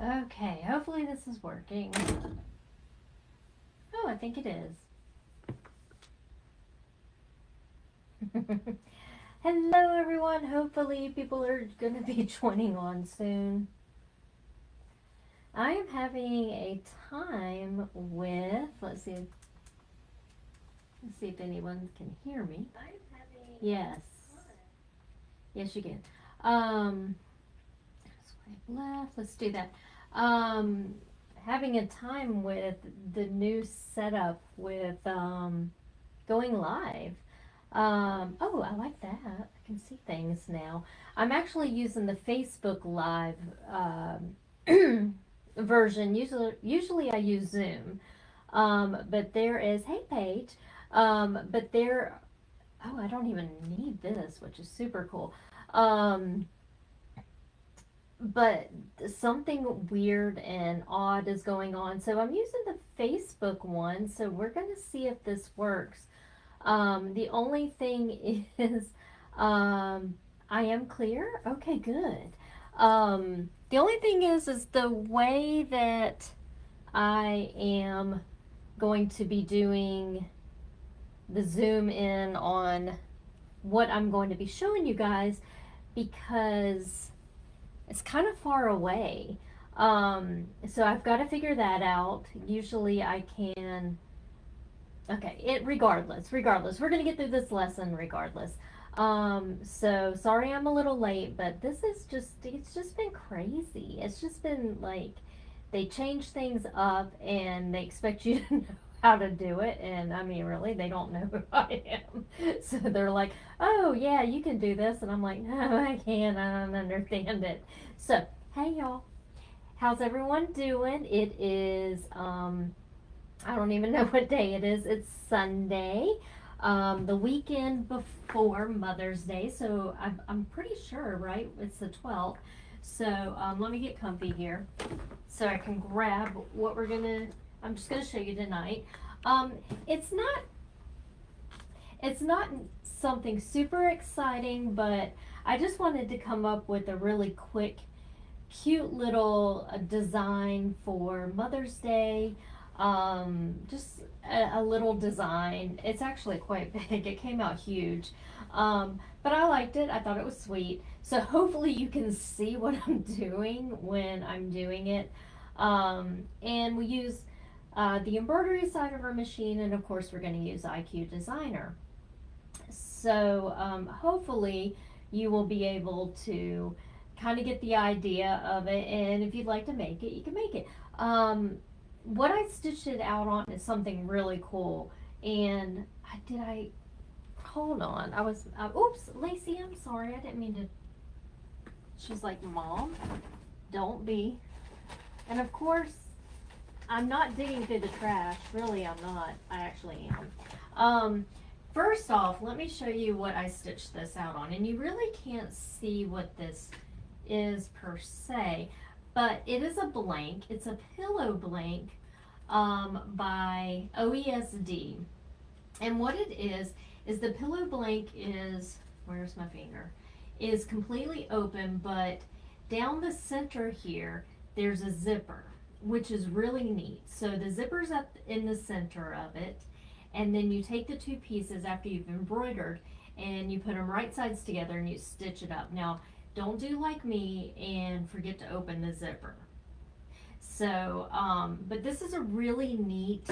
Okay, hopefully this is working. Oh, I think it is. Hello, everyone. Hopefully, people are going to be joining on soon. I am having a time with. Let's see if anyone can hear me. Yes. Yes, you can. Swipe left. Let's do that. Um, Having a time with the new setup with going live. Oh, I like that. I can see things now. I'm actually using the Facebook Live version. Usually I use Zoom, but there is hey Paige. But there. Oh, I don't even need this, which is super cool. Um, but something weird and odd is going on, so I'm using the Facebook one. So we're gonna see if this works. The only thing is, I am clear. Okay, good. The only thing is the way that I am going to be doing the zoom in on what I'm going to be showing you guys because it's kind of far away. So I've got to figure that out. Usually I can. Okay, regardless, we're gonna get through this lesson regardless. So sorry I'm a little late, but it's just been crazy. It's just been like, they change things up and they expect you to know how to do it, and I mean, really, they don't know who I am. So they're like, oh yeah, you can do this, and I'm like, no, I can't, I don't understand it. So, hey y'all, how's everyone doing? It is, I don't even know what day it is. It's Sunday, the weekend before Mother's Day. So I'm pretty sure, right? It's the 12th. So let me get comfy here so I can grab what I'm just gonna show you tonight. Um, it's not, it's not something super exciting, but I just wanted to come up with a really quick, cute little design for Mother's Day. Just a little design. It's actually quite big. It came out huge. But I liked it. I thought it was sweet. So hopefully you can see what I'm doing when I'm doing it. And we use the embroidery side of our machine, and of course we're going to use IQ Designer. So hopefully you will be able to kind of get the idea of it, and if you'd like to make it, you can make it. What I stitched it out on is something really cool, and I hold on, oops, Lacey, I'm sorry, I didn't mean to. She's like, Mom, don't be. And of course, I'm not digging through the trash. Really, I'm not. I actually am. First off, let me show you what I stitched this out on. And you really can't see what this is per se, but it is a blank. It's a pillow blank by OESD. And what it is the pillow blank is, where's my finger? Is completely open, but down the center here, there's a zipper, which is really neat. So the zipper's up in the center of it, and then you take the two pieces after you've embroidered and you put them right sides together and you stitch it up. Now, don't do like me and forget to open the zipper. So, but this is a really neat,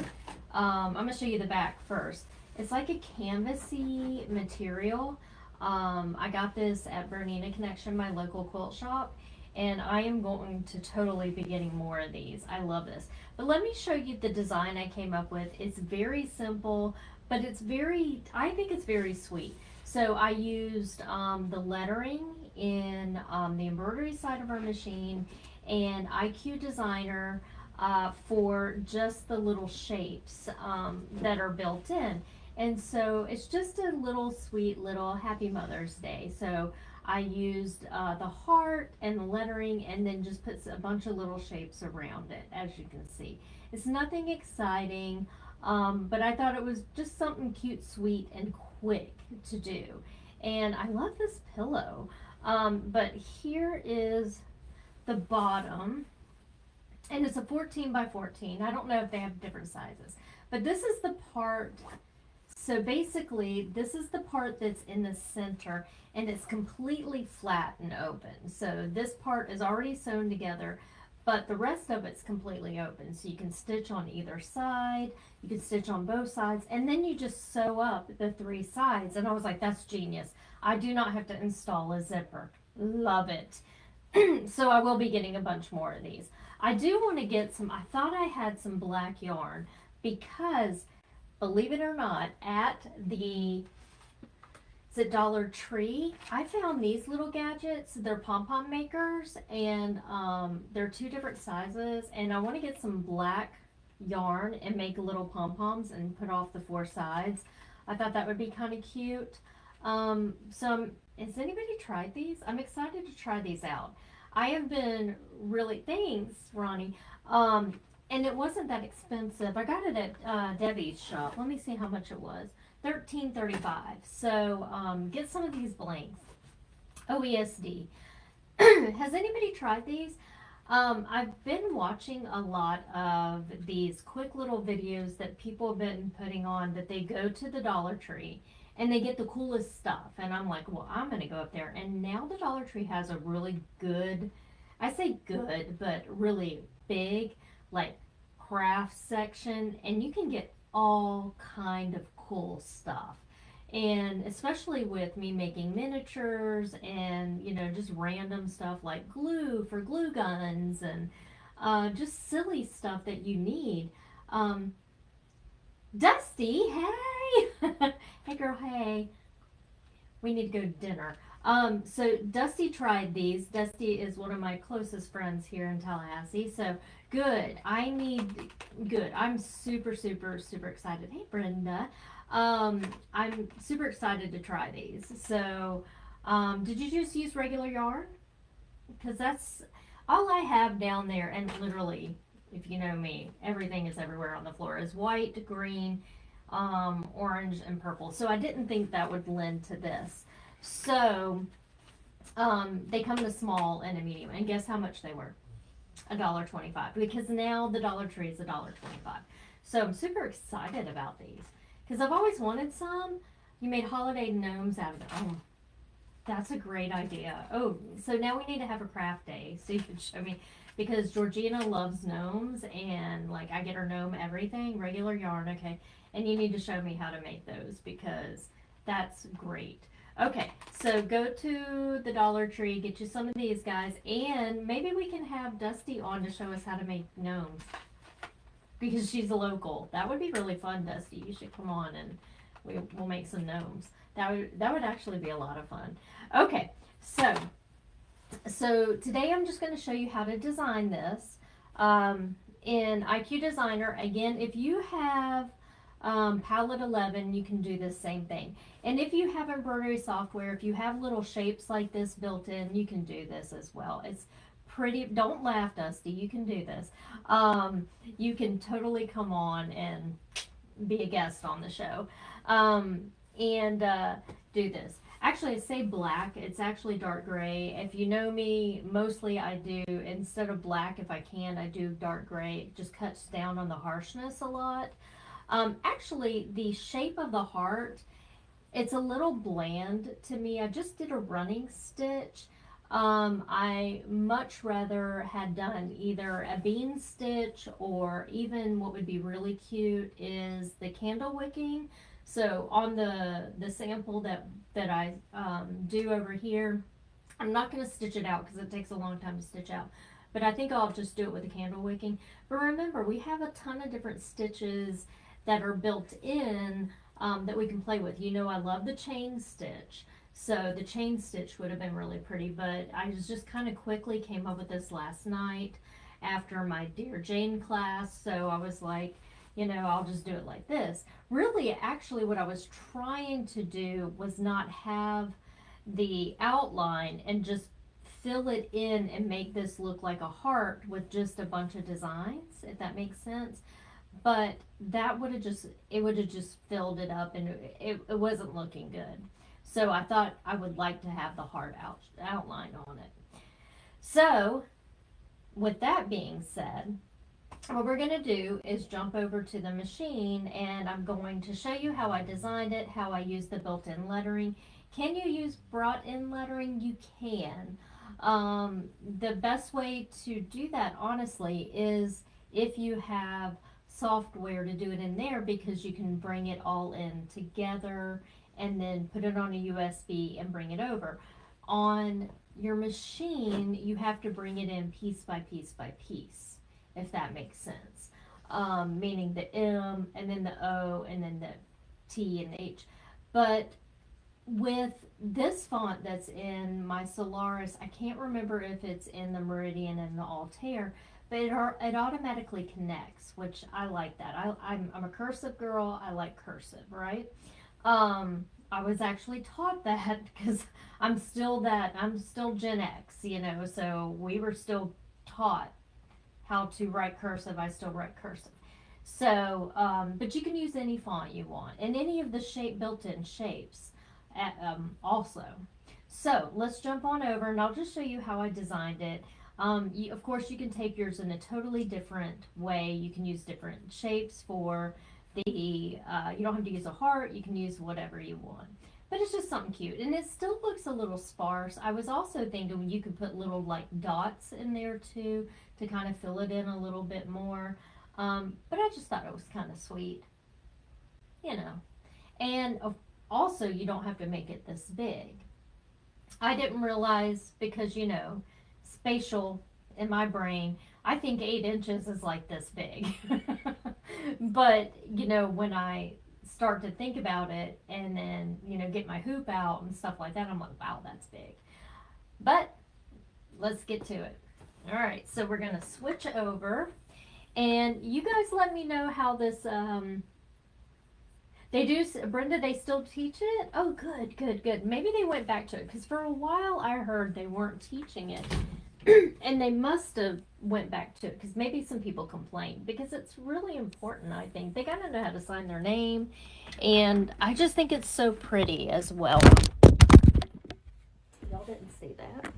I'm gonna show you the back first. It's like a canvasy material. I got this at Bernina Connection, my local quilt shop, and I am going to totally be getting more of these. I love this. But let me show you the design I came up with. It's very simple, but I think it's very sweet. So I used the lettering in the embroidery side of our machine and IQ Designer for just the little shapes that are built in. And so it's just a little sweet little Happy Mother's Day. So I used the heart and the lettering and then just put a bunch of little shapes around it, as you can see. It's nothing exciting, but I thought it was just something cute, sweet, and quick to do. And I love this pillow. But here is the bottom. and it's a 14 by 14. I don't know if they have different sizes, but this is the part. So basically, this is the part that's in the center, and it's completely flat and open. So this part is already sewn together, but the rest of it's completely open. So you can stitch on either side, you can stitch on both sides, and then you just sew up the three sides. And I was like, that's genius. I do not have to install a zipper. Love it. So I will be getting a bunch more of these. I do want to get some, I thought I had some black yarn because, believe it or not, at the Dollar Tree, I found these little gadgets. They're pom-pom makers, and they're two different sizes, and I want to get some black yarn and make little pom-poms and put off the four sides. I thought that would be kind of cute. Has anybody tried these? I'm excited to try these out. I have been really, thanks, Ronnie. And it wasn't that expensive. I got it at Debbie's shop. Let me see how much it was. $13.35. So get some of these blanks. OESD. Has anybody tried these? I've been watching a lot of these quick little videos that people have been putting on, that they go to the Dollar Tree and they get the coolest stuff. And I'm like, well, I'm going to go up there. And now the Dollar Tree has a really good, I say good, but really big, like, craft section. And you can get all kind of cool stuff. And especially with me making miniatures and, you know, just random stuff like glue for glue guns and just silly stuff that you need. Dusty, hey! Hey girl, hey. We need to go to dinner. So Dusty tried these. Dusty is one of my closest friends here in Tallahassee. So good. Good. I'm super, super, super excited. Hey Brenda. I'm super excited to try these. So, did you just use regular yarn? Because that's all I have down there, and literally, if you know me, everything is everywhere on the floor, is white, green, orange, and purple. So I didn't think that would lend to this. So, they come in a small and a medium, and guess how much they were? $1.25, because now the Dollar Tree is $1.25. So I'm super excited about these. Because I've always wanted some. You made holiday gnomes out of it. Oh, that's a great idea. Oh, so now we need to have a craft day so you can show me. Because Georgina loves gnomes, and like I get her gnome everything, regular yarn, okay. And you need to show me how to make those because that's great. Okay, so go to the Dollar Tree, get you some of these guys, and maybe we can have Dusty on to show us how to make gnomes. Because she's a local. That would be really fun, Dusty. You should come on and we'll make some gnomes. That would actually be a lot of fun. Okay, so today I'm just going to show you how to design this in IQ Designer. Again, if you have Palette 11, you can do the same thing. And if you have embroidery software, if you have little shapes like this built in, you can do this as well. It's pretty. Don't laugh, Dusty. You can do this. You can totally come on and be a guest on the show and do this. Actually, I say black. It's actually dark gray. If you know me, mostly I do, instead of black, if I can, I do dark gray. It just cuts down on the harshness a lot. Actually, the shape of the heart, it's a little bland to me. I just did a running stitch. I much rather had done either a bean stitch, or even what would be really cute is the candle wicking. So on the sample that I do over here, I'm not going to stitch it out because it takes a long time to stitch out. But I think I'll just do it with the candle wicking. But remember, we have a ton of different stitches that are built in that we can play with. You know, I love the chain stitch. So the chain stitch would have been really pretty, but I just kind of quickly came up with this last night after my Dear Jane class. So I was like, you know, I'll just do it like this. Really, actually, what I was trying to do was not have the outline and just fill it in and make this look like a heart with just a bunch of designs, if that makes sense. But that would have just filled it up, and it wasn't looking good. So I thought I would like to have the heart outline on it. So with that being said, what we're going to do is jump over to the machine, and I'm going to show you how I designed it, how I use the built-in lettering. Can you use brought-in lettering? You can. The best way to do that, honestly, is if you have software to do it in there, because you can bring it all in together and then put it on a USB and bring it over. On your machine, you have to bring it in piece by piece by piece, if that makes sense. Meaning the M and then the O and then the T and H. But with this font that's in my Solaris, I can't remember if it's in the Meridian and the Altair, but it automatically connects, which I like that. I'm a cursive girl. I like cursive, right? I was actually taught that because I'm still Gen X, so we were still taught how to write cursive. I still write cursive. So, but you can use any font you want and any of the built-in shapes also. So let's jump on over, and I'll just show you how I designed it. Of course, you can take yours in a totally different way. You can use different shapes for you don't have to use a heart. You can use whatever you want. But it's just something cute, and it still looks a little sparse. I was also thinking you could put little like dots in there too to kind of fill it in a little bit more. But I just thought it was kind of sweet, you know. And also, you don't have to make it this big. I didn't realize because, spatial in my brain, I think 8 inches is like this big. But, when I start to think about it and then, get my hoop out and stuff like that, I'm like, wow, that's big. But let's get to it. All right, so we're going to switch over. And you guys let me know how this, they do, Brenda, they still teach it? Oh, good, good, good. Maybe they went back to it, because for a while I heard they weren't teaching it. And they must have went back to it, because maybe some people complained, because it's really important, I think. They gotta know how to sign their name, and I just think it's so pretty as well. Y'all didn't see that.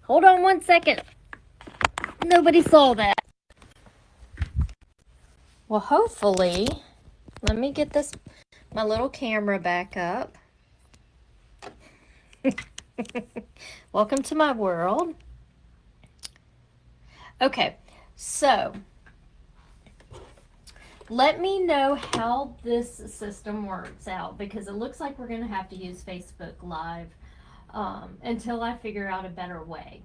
Hold on 1 second. Nobody saw that. Well, hopefully, let me get my little camera back up. Welcome to my world. Okay, so let me know how this system works out, because it looks like we're going to have to use Facebook Live until I figure out a better way.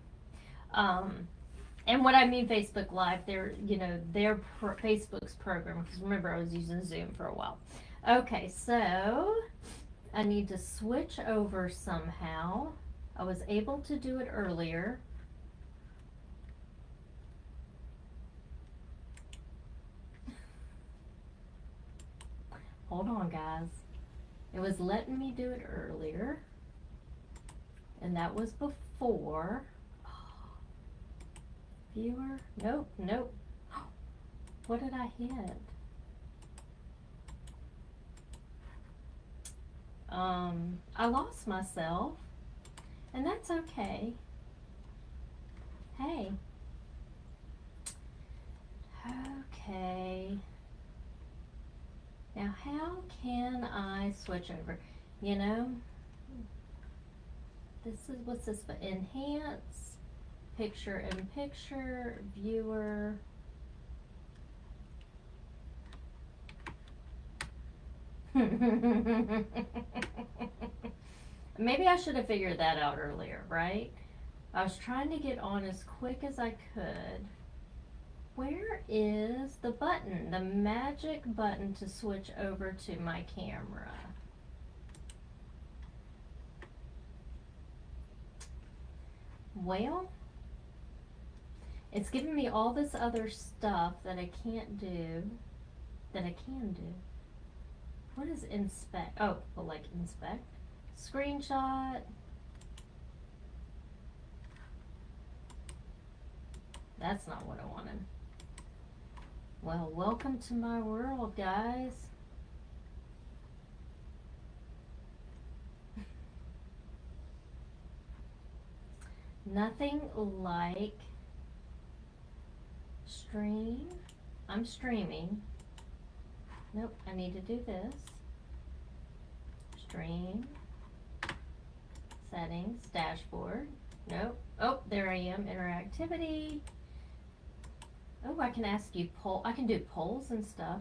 And what I mean Facebook Live, their Facebook's program, because remember I was using Zoom for a while. Okay, so I need to switch over somehow. I was able to do it earlier. Hold on, guys. It was letting me do it earlier. And that was before. Viewer? Nope, nope. What did I hit? I lost myself. And that's okay. Hey. Okay. Now, how can I switch over? This is, what's this? Enhance, picture in picture, viewer. Maybe I should have figured that out earlier, right? I was trying to get on as quick as I could. Where is the button? The magic button to switch over to my camera. Well, it's giving me all this other stuff that I can't do, that I can do. What is inspect? Oh, well, like inspect. Screenshot. That's not what I wanted. Well, welcome to my world, guys. Nothing like stream. I'm streaming. Nope, I need to do this. Stream. Settings, dashboard. Nope. Oh, there I am. Interactivity. Oh, I can ask you I can do polls and stuff.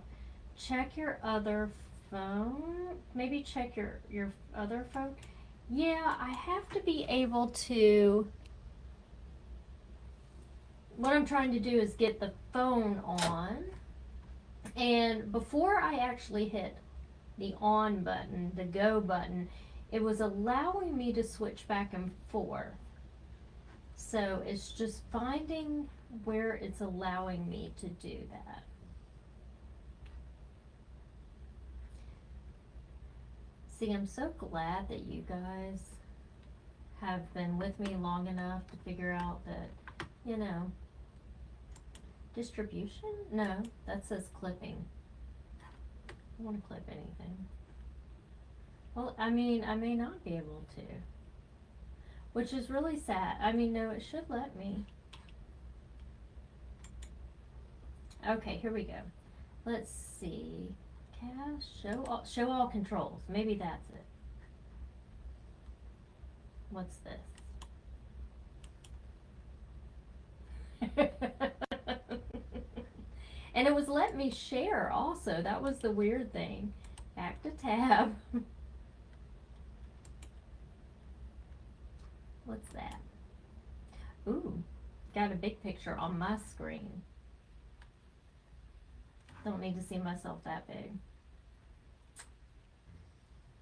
Check your other phone. Maybe check your other phone. Yeah, I have to be able to. What I'm trying to do is get the phone on. And before I actually hit the on button, the go button, it was allowing me to switch back and forth. So it's just finding where it's allowing me to do that. See, I'm so glad that you guys have been with me long enough to figure out that, you know, distribution? No, that says clipping. I don't want to clip anything. Well, I mean, I may not be able to, which is really sad. I mean, no, it should let me. Okay, here we go. Let's see. Cast, show all controls. Maybe that's it. What's this? And it was letting me share also. That was the weird thing. Back to tab. What's that? Ooh, got a big picture on my screen. Don't need to see myself that big.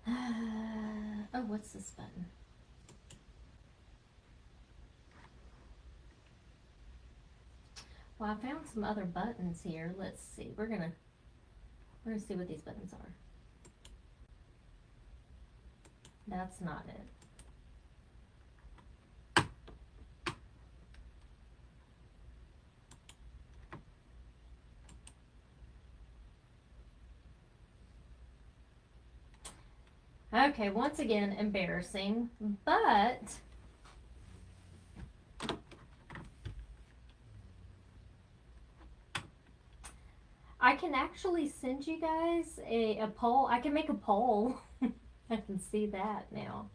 Oh, what's this button? Well, I found some other buttons here. Let's see. We're gonna see what these buttons are. That's not it. Okay, once again, embarrassing, but I can actually send you guys a poll. I can make a poll. I can see that now.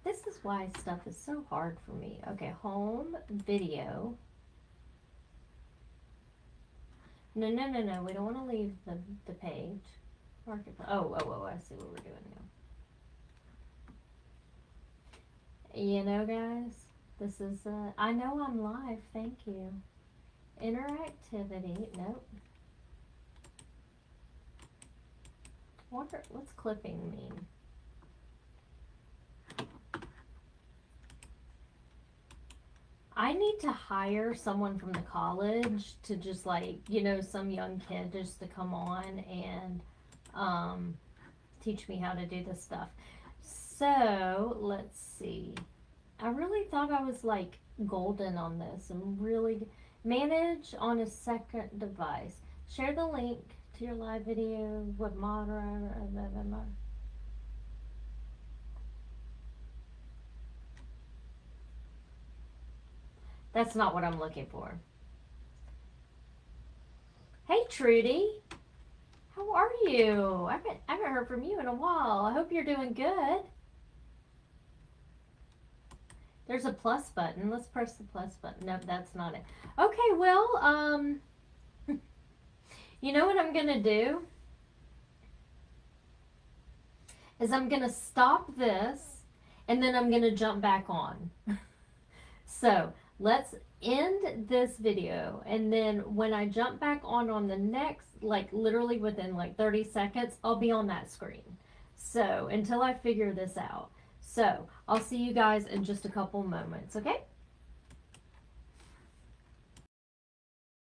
This is why stuff is so hard for me. Okay, home, video. No, we don't want to leave the page. Marketplace. Oh, I see what we're doing now. You know, guys, this is, I know I'm live, thank you. Interactivity, nope. What's clipping mean? I need to hire someone from the college to just like, you know, some young kid just to come on and teach me how to do this stuff. So, let's see. I really thought I was like golden on this and really manage on a second device. Share the link to your live video with moderator. That's not what I'm looking for. Hey, Trudy. How are you? I haven't heard from you in a while. I hope you're doing good. There's a plus button. Let's press the plus button. No, that's not it. Okay, well, you know what I'm going to do? Is I'm going to stop this, and then I'm going to jump back on. So, let's end this video, and then when I jump back on the next, like literally within like 30 seconds, I'll be on that screen. So until I figure this out. So I'll see you guys in just a couple moments, okay?